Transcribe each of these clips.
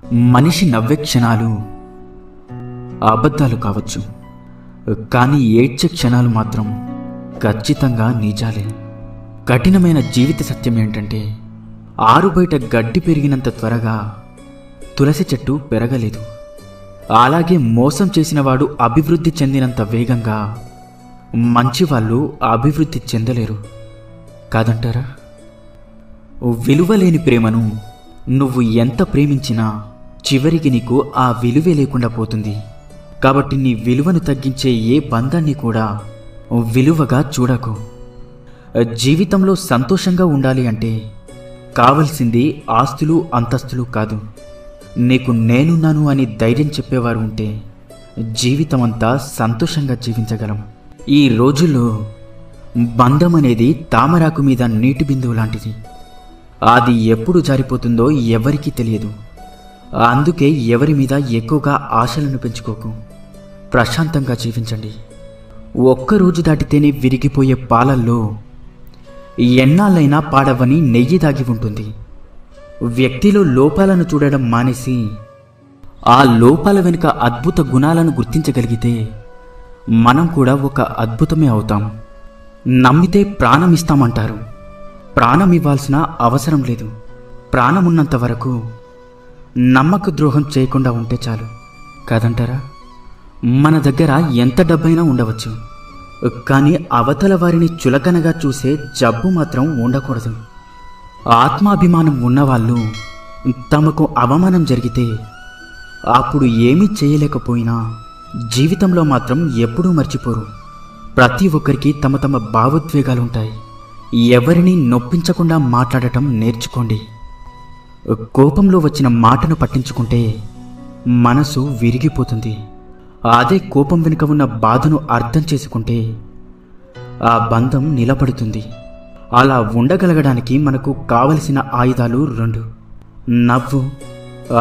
మనిషి నవ్వే క్షణాలు అబద్ధాలు కావచ్చు, కానీ ఏడ్చే క్షణాలు మాత్రం ఖచ్చితంగా నిజాలే. కఠినమైన జీవిత సత్యం ఏంటంటే, ఆరుబయట గడ్డి పెరిగినంత త్వరగా తులసి చెట్టు పెరగలేదు. అలాగే మోసం చేసినవాడు అభివృద్ధి చెందినంత వేగంగా మంచివాళ్ళు అభివృద్ధి చెందలేరు కాదంటారా? విలువలేని ప్రేమను నువ్వు ఎంత ప్రేమించినా చివరికి నీకు ఆ విలువే లేకుండా పోతుంది. కాబట్టి నీ విలువను తగ్గించే ఏ బంధాన్ని కూడా విలువగా చూడకు. జీవితంలో సంతోషంగా ఉండాలి అంటే కావలసింది ఆస్తులు అంతస్తులు కాదు. నీకు నేనున్నాను అని ధైర్యం చెప్పేవారు ఉంటే జీవితమంతా సంతోషంగా జీవించగలం. ఈ రోజుల్లో బంధం అనేది తామరాకు మీద నీటి బిందువు లాంటిది. అది ఎప్పుడు జారిపోతుందో ఎవరికీ తెలియదు. అందుకే ఎవరి మీద ఎక్కువగా ఆశలను పెంచుకోకు. ప్రశాంతంగా జీవించండి. ఒక్కరోజు దాటితేనే విరిగిపోయే పాలల్లో ఎన్నాళ్ళైనా పాడవని నెయ్యి దాగి ఉంటుంది. వ్యక్తిలో లోపాలను చూడడం మానేసి ఆ లోపాల వెనుక అద్భుత గుణాలను గుర్తించగలిగితే మనం కూడా ఒక అద్భుతమే అవుతాం. నమ్మితే ప్రాణం ఇస్తామంటారు. ప్రాణం ఇవ్వాల్సిన అవసరం లేదు. ప్రాణమున్నంత వరకు నమ్మక ద్రోహం చేయకుండా ఉంటే చాలు కాదంటారా? మన దగ్గర ఎంత డబ్బైనా ఉండవచ్చు, కానీ అవతల వారిని చులకనగా చూసే జబ్బు మాత్రం ఉండకూడదు. ఆత్మాభిమానం ఉన్నవాళ్ళు తమకు అవమానం జరిగితే అప్పుడు ఏమీ చేయలేకపోయినా జీవితంలో మాత్రం ఎప్పుడూ మర్చిపోరు. ప్రతి ఒక్కరికి తమ తమ భావోద్వేగాలుంటాయి. ఎవరిని నొప్పించకుండా మాట్లాడటం నేర్చుకోండి. కోపంలో వచ్చిన మాటను పట్టించుకుంటే మనసు విరిగిపోతుంది. అదే కోపం వెనుక ఉన్న బాధను అర్థం చేసుకుంటే ఆ బంధం నిలబడుతుంది. అలా ఉండగలగడానికి మనకు కావలసిన ఆయుధాలు 2: నవ్వు,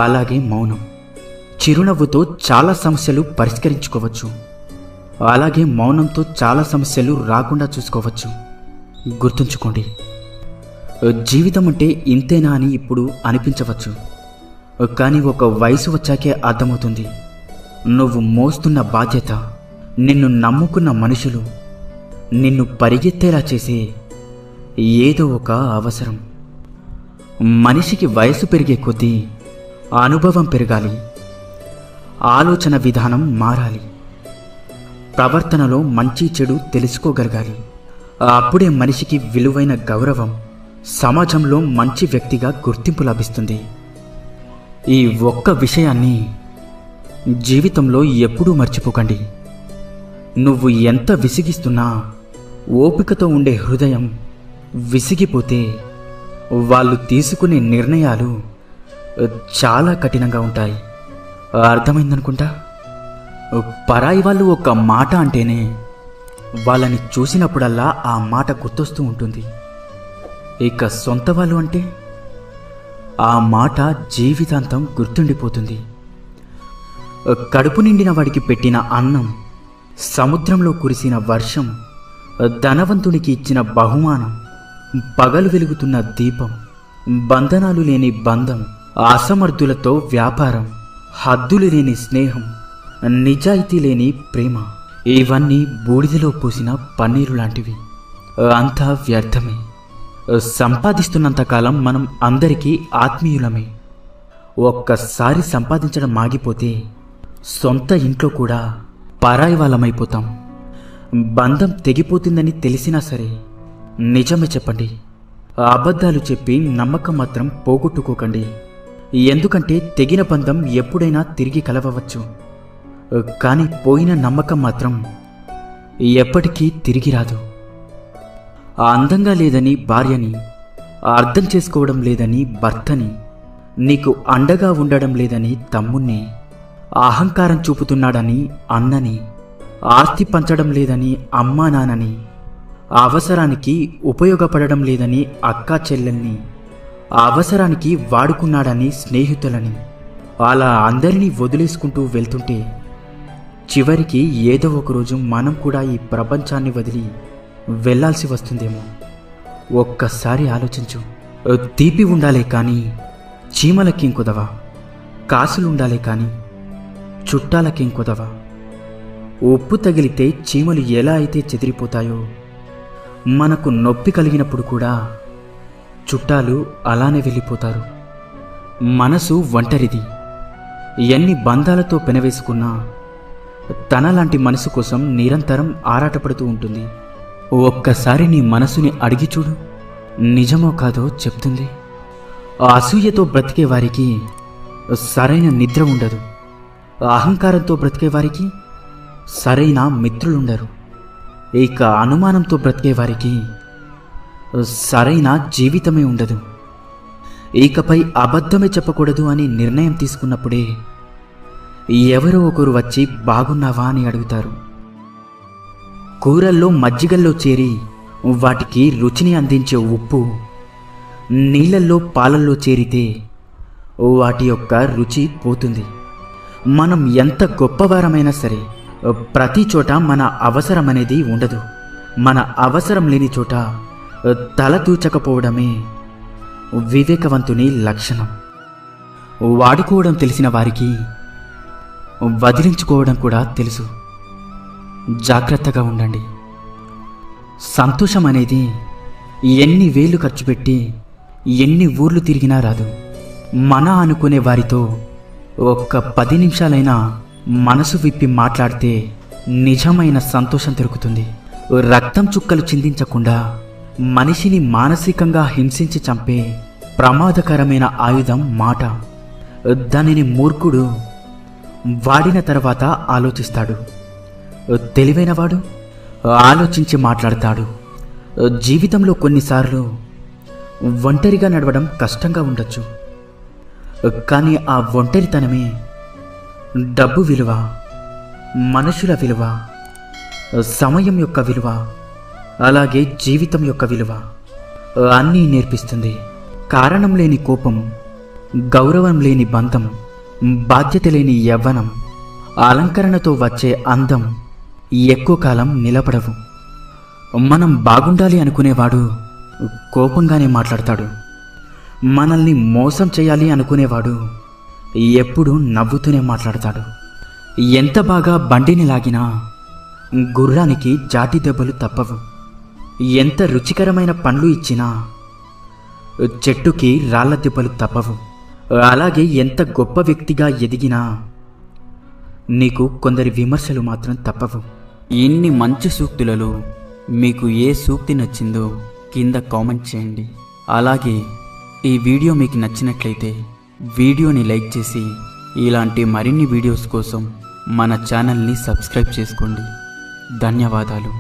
అలాగే మౌనం. చిరునవ్వుతో చాలా సమస్యలు పరిష్కరించుకోవచ్చు, అలాగే మౌనంతో చాలా సమస్యలు రాకుండా చూసుకోవచ్చు. గుర్తుంచుకోండి, జీవితం అంటే ఇంతేనా అని ఇప్పుడు అనిపించవచ్చు, కానీ ఒక వయసు వచ్చాకే అర్థమవుతుంది. నువ్వు మోస్తున్న బాధ్యత, నిన్ను నమ్ముకున్న మనుషులు, నిన్ను పరిగెత్తేలా చేసే ఏదో ఒక అవసరం. మనిషికి వయసు పెరిగే కొద్దీ అనుభవం పెరగాలి, ఆలోచన విధానం మారాలి, ప్రవర్తనలో మంచి చెడు తెలుసుకోగలగాలి. అప్పుడే మనిషికి విలువైన గౌరవం, సమాజంలో మంచి వ్యక్తిగా గుర్తింపు లభిస్తుంది. ఈ ఒక్క విషయాన్ని జీవితంలో ఎప్పుడూ మర్చిపోకండి. నువ్వు ఎంత విసిగిస్తున్నా ఓపికతో ఉండే హృదయం విసిగిపోతే వాళ్ళు తీసుకునే నిర్ణయాలు చాలా కఠినంగా ఉంటాయి. అర్థమైందనుకుంటా. పరాయి వాళ్ళు ఒక మాట అంటేనే వాళ్ళని చూసినప్పుడల్లా ఆ మాట గుర్తొస్తూ ఉంటుంది. ఇక సొంత వాళ్ళు అంటే ఆ మాట జీవితాంతం గుర్తుండిపోతుంది. కడుపు నిండిన వాడికి పెట్టిన అన్నం, సముద్రంలో కురిసిన వర్షం, ధనవంతునికి ఇచ్చిన బహుమానం, పగలు వెలుగుతున్న దీపం, బంధనాలు లేని బంధం, అసమర్థులతో వ్యాపారం, హద్దులు లేని స్నేహం, నిజాయితీ లేని ప్రేమ, ఇవన్నీ బూడిదలో పోసిన పన్నీరు లాంటివి. అంతా వ్యర్థమే. సంపాదిస్తున్నంతకాలం మనం అందరికీ ఆత్మీయులమే. ఒక్కసారి సంపాదించడం ఆగిపోతే సొంత ఇంట్లో కూడా పరాయి వాళ్ళమైపోతాం. బంధం తెగిపోతుందని తెలిసినా సరే నిజమే చెప్పండి. అబద్ధాలు చెప్పి నమ్మకం మాత్రం పోగొట్టుకోకండి. ఎందుకంటే తెగిన బంధం ఎప్పుడైనా తిరిగి కలవవచ్చు, కానీ పోయిన నమ్మకం మాత్రం ఎప్పటికీ తిరిగి రాదు. అందంగా లేదని భార్యని, అర్థం చేసుకోవడం లేదని భర్తని, నీకు అండగా ఉండడం లేదని తమ్ముణ్ణి, అహంకారం చూపుతున్నాడని అన్నని, ఆస్తి పంచడం లేదని అమ్మా నాన్నని, అవసరానికి ఉపయోగపడడం లేదని అక్కా చెల్లెల్ని, అవసరానికి వాడుకున్నాడని స్నేహితులని, అలా అందరినీ వదిలేసుకుంటూ వెళ్తుంటే చివరికి ఏదో ఒకరోజు మనం కూడా ఈ ప్రపంచాన్ని వదిలి వెళ్ళాల్సి వస్తుందేమో. ఒక్కసారి ఆలోచించు. తీపి ఉండాలే కానీ చీమలకి కుదవా. కాసులుండాలే కాని చుట్టాలకేం కొదవ. ఉప్పు తగిలితే చీమలు ఎలా అయితే చెదిరిపోతాయో, మనకు నొప్పి కలిగినప్పుడు కూడా చుట్టాలు అలానే వెళ్ళిపోతారు. మనసు ఒంటరిది. ఎన్ని బంధాలతో పెనవేసుకున్నా తనలాంటి మనసు కోసం నిరంతరం ఆరాటపడుతూ ఉంటుంది. ఒక్కసారి నీ మనసుని అడిగి చూడు, నిజమో కాదో చెప్తుంది. అసూయతో బ్రతికే వారికి సరైన నిద్ర ఉండదు. అహంకారంతో బ్రతికే వారికి సరైన మిత్రులుండరు. ఇక అనుమానంతో బ్రతికే వారికి సరైన జీవితమే ఉండదు. ఇకపై అబద్ధమే చెప్పకూడదు అని నిర్ణయం తీసుకున్నప్పుడే ఎవరో ఒకరు వచ్చి బాగున్నావా అని అడుగుతారు. కూరల్లో మజ్జిగల్లో చేరి వాటికి రుచిని అందించే ఉప్పు నీళ్ళల్లో పాలల్లో చేరితే వాటి యొక్క రుచి పోతుంది. మనం ఎంత గొప్పవారమైనా సరే ప్రతి చోట మన అవసరం అనేది ఉండదు. మన అవసరం లేని చోట తల దూచకపోవడమే వివేకవంతుని లక్షణం. వాడుకోవడం తెలిసిన వారికి వదిలించుకోవడం కూడా తెలుసు. జాగ్రత్తగా ఉండండి. సంతోషం అనేది ఎన్ని వేలు ఖర్చు పెట్టి ఎన్ని ఊర్లు తిరిగినా రాదు. మన అనుకునే వారితో ఒక్క 10 నిమిషాలైనా మనసు విప్పి మాట్లాడితే నిజమైన సంతోషం దొరుకుతుంది. రక్తం చుక్కలు చిందించకుండా మనిషిని మానసికంగా హింసించి చంపే ప్రమాదకరమైన ఆయుధం మాట. దానిని మూర్ఖుడు వాడిన తర్వాత ఆలోచిస్తాడు. తెలివైనవాడు ఆలోచించి మాట్లాడతాడు. జీవితంలో కొన్నిసార్లు ఒంటరిగా నడవడం కష్టంగా ఉండొచ్చు. కానీ ఆ ఒంటరితనమే డబ్బు విలువ, మనుషుల విలువ, సమయం యొక్క విలువ, అలాగే జీవితం యొక్క విలువ అన్నీ నేర్పిస్తుంది. కారణం లేని కోపం, గౌరవం లేని బంధం, బాధ్యత లేని యవ్వనం, అలంకరణతో వచ్చే అందం ఎక్కువ కాలం నిలబడవు. మనం బాగుండాలి అనుకునేవాడు కోపంగానే మాట్లాడతాడు. మనల్ని మోసం చేయాలి అనుకునేవాడు ఎప్పుడూ నవ్వుతూనే మాట్లాడతాడు. ఎంత బాగా బండిని లాగినా గుర్రానికి జాటి దెబ్బలు తప్పవు. ఎంత రుచికరమైన పండ్లు ఇచ్చినా చెట్టుకి రాళ్ల దెబ్బలు తప్పవు. అలాగే ఎంత గొప్ప వ్యక్తిగా ఎదిగినా నీకు కొందరి విమర్శలు మాత్రం తప్పవు. ఇన్ని మంచి సూక్తులలో మీకు ఏ సూక్తి నచ్చిందో కింద కామెంట్ చేయండి. అలాగే ఈ వీడియో మీకు నచ్చినట్లయితే వీడియోని లైక్ చేసి ఇలాంటి మరిన్ని వీడియోస్ కోసం మన ఛానల్ని సబ్స్క్రైబ్ చేసుకోండి. ధన్యవాదాలు.